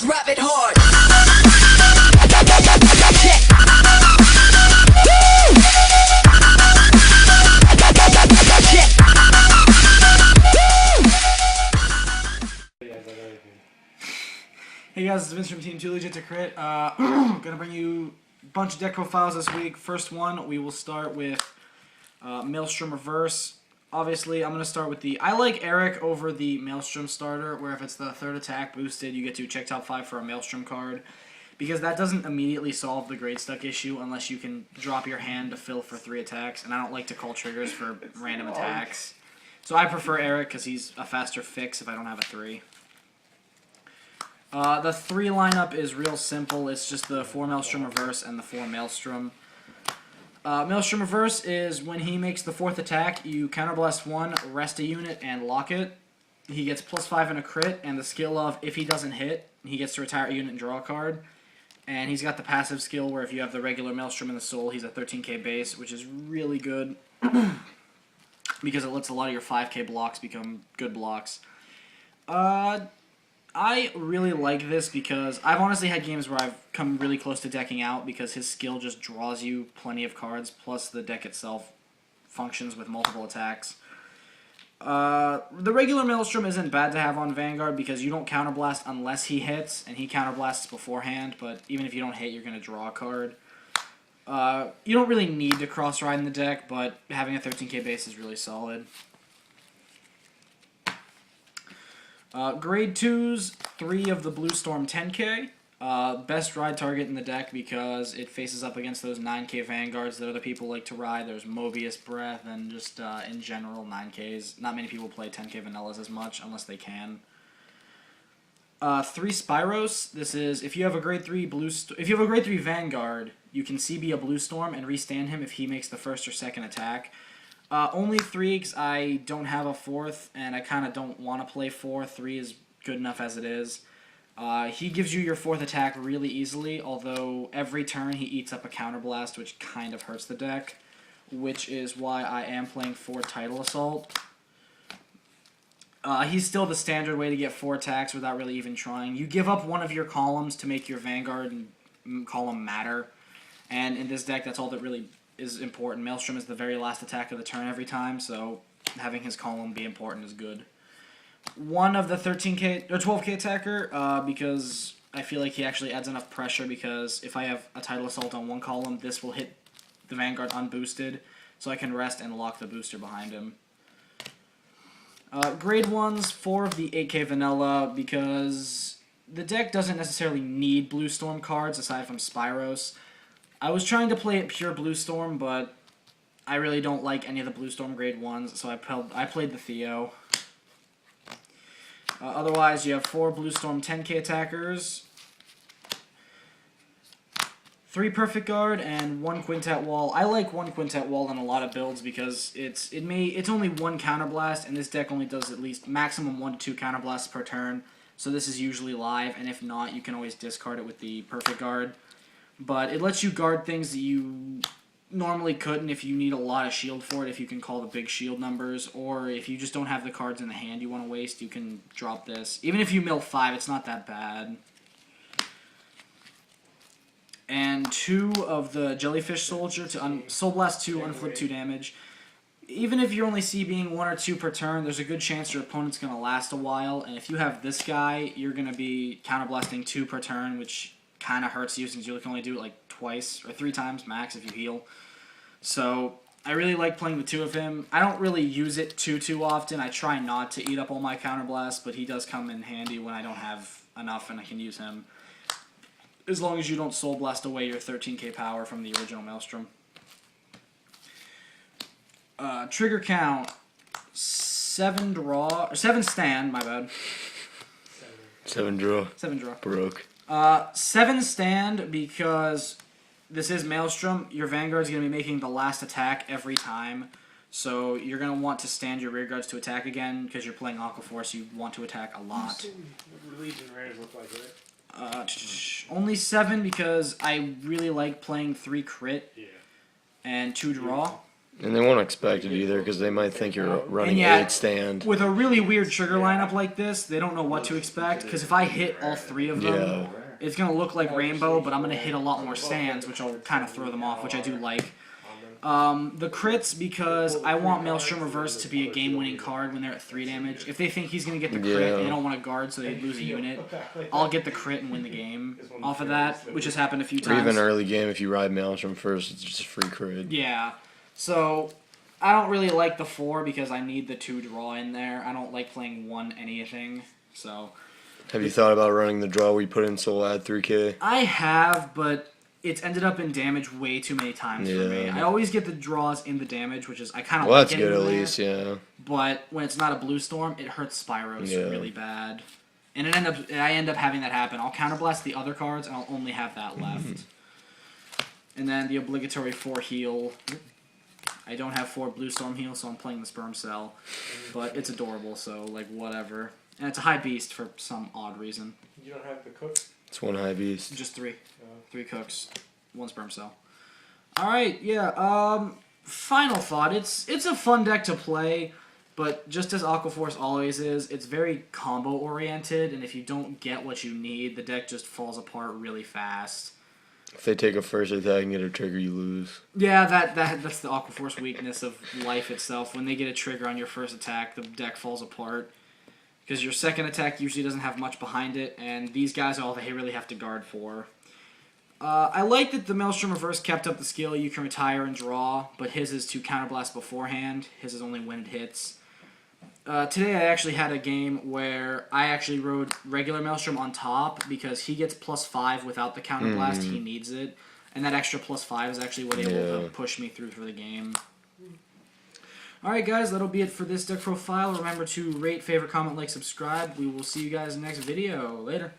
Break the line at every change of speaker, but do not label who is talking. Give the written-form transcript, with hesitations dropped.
rap it hard.
Hey guys, it's Vince from Team 2 Legit to Crit. Gonna bring you a bunch of deck profiles this week. First one, we will start with Maelstrom Yaeverse. Obviously, I'm gonna start with I like Eric over the Maelstrom starter, where if it's the third attack boosted, you get to check top 5 for a Maelstrom card. Because that doesn't immediately solve the grade stuck issue unless you can drop your hand to fill for 3 attacks, and I don't like to call triggers for random attacks. So I prefer Eric because he's a faster fix if I don't have a 3. The 3 lineup is real simple. It's just the 4 Maelstrom Yaeverse and the 4 Maelstrom. Maelstrom Yaeverse is when he makes the 4th attack, you counterblast 1, rest a unit, and lock it. He gets +5 in a crit, and the skill of if he doesn't hit, he gets to retire a unit and draw a card. And he's got the passive skill where if you have the regular Maelstrom in the Soul, he's a 13k base, which is really good because it lets a lot of your 5k blocks become good blocks. I really like this because I've honestly had games where I've come really close to decking out because his skill just draws you plenty of cards, plus the deck itself functions with multiple attacks. The regular Maelstrom isn't bad to have on Vanguard because you don't counterblast unless he hits, and he counterblasts beforehand, but even if you don't hit, you're going to draw a card. You don't really need to cross-ride in the deck, but having a 13k base is really solid. Grade 2s, 3 of the Blue Storm 10k. Best ride target in the deck because it faces up against those 9k Vanguards that other people like to ride. There's Mobius Breath and just in general 9ks. Not many people play 10k Vanillas as much unless they can. 3 Spyros. This is if you have a grade 3 Vanguard, you can CB a Blue Storm and restand him if he makes the 1st or 2nd attack. Only 3 because I don't have a 4th, and I kind of don't want to play 4. 3 is good enough as it is. He gives you your 4th attack really easily, although every turn he eats up a counterblast, which kind of hurts the deck, which is why I am playing 4 Tidal Assault. He's still the standard way to get 4 attacks without really even trying. You give up one of your columns to make your Vanguard and column matter, and in this deck that's all that really is important. Maelstrom is the very last attack of the turn every time, so having his column be important is good. 1 of the 13k or 12k attacker because I feel like he actually adds enough pressure because if I have a Tidal Assault on one column, this will hit the Vanguard unboosted, so I can rest and lock the booster behind him. Grade 1s, 4 of the 8k Vanilla because the deck doesn't necessarily need Blue Storm cards aside from Spyros. I was trying to play it pure Blue Storm, but I really don't like any of the Blue Storm grade 1s, so I played the Theo. Otherwise, you have 4 Blue Storm 10k attackers, 3 Perfect Guard, and 1 Quintet Wall. I like 1 Quintet Wall in a lot of builds because it's only 1 counterblast, and this deck only does at least maximum 1 to 2 counterblasts per turn, so this is usually live, and if not, you can always discard it with the Perfect Guard. But it lets you guard things that you normally couldn't if you need a lot of shield for it, if you can call the big shield numbers, or if you just don't have the cards in the hand you want to waste, you can drop this. Even if you mill 5, it's not that bad. And 2 of the Jellyfish Soldier to Soul Blast 2, unflip 2 damage. Even if you're only CBing 1 or 2 per turn, there's a good chance your opponent's going to last a while, and if you have this guy, you're going to be counterblasting 2 per turn, which kind of hurts you since you can only do it like twice or 3 times max if you heal. So I really like playing the 2 of him. I don't really use it too often. I try not to eat up all my counterblasts, but he does come in handy when I don't have enough and I can use him. As long as you don't Soul Blast away your 13k power from the original Maelstrom. Trigger count 7 draw or 7 stand, my bad.
7 draw.
7 draw.
Baroque.
7 stand because this is Maelstrom. Your Vanguard's going to be making the last attack every time. So you're going to want to stand your rearguards to attack again because you're playing Aqua Force. You want to attack a lot.
What Legion Rares look like, right?
Only 7 because I really like playing 3 crit and 2 draw.
And they won't expect it either because they might think you're running
yeah,
8 stand.
With a really weird trigger lineup like this, they don't know what to expect. Because if I hit all 3 of them,
Yeah.
it's going to look like Rainbow, but I'm going to hit a lot more stands, which will kind of throw them off, which I do like. The crits, because I want Maelstrom Yaeverse to be a game-winning card when they're at 3 damage. If they think he's going to get the crit and they don't want to guard so they lose a unit, I'll get the crit and win the game off of that, which has happened a few
Or
times.
even early game, if you ride Maelstrom first, it's just a free crit.
Yeah. So, I don't really like the 4 because I need the 2 draw in there. I don't like playing 1 anything, so...
Have you thought about running the draw we put in Soul Add 3K?
I have, but it's ended up in damage way too many times for me. I always get the draws in the damage, which is I kind of
Well,
like
that's good
it
at
in there,
least, yeah.
But when it's not a blue storm, it hurts Spyros really bad, and I end up having that happen. I'll counterblast the other cards, and I'll only have that left. And then the obligatory 4 heal. I don't have 4 blue storm heal, so I'm playing the Sperm Cell, but it's adorable, so like whatever. And it's a high beast for some odd reason.
You don't have the cook?
It's 1 high beast.
Just 3. 3 cooks, 1 Sperm Cell. Alright, yeah, final thought. It's a fun deck to play, but just as Aquaforce always is, it's very combo-oriented, and if you don't get what you need, the deck just falls apart really fast.
If they take a first attack and get a trigger, you lose.
Yeah, that's the Aquaforce weakness of life itself. When they get a trigger on your first attack, the deck falls apart. Because your second attack usually doesn't have much behind it, and these guys are all they really have to guard for. I like that the Maelstrom Yaeverse kept up the skill. You can retire and draw, but his is to counterblast beforehand. His is only when it hits. Today I actually had a game where I actually rode regular Maelstrom on top because he gets +5 without the counterblast. He needs it. And that extra +5 is actually what able to push me through for the game. Alright guys, that'll be it for this deck profile. Remember to rate, favorite, comment, like, subscribe. We will see you guys in the next video. Later.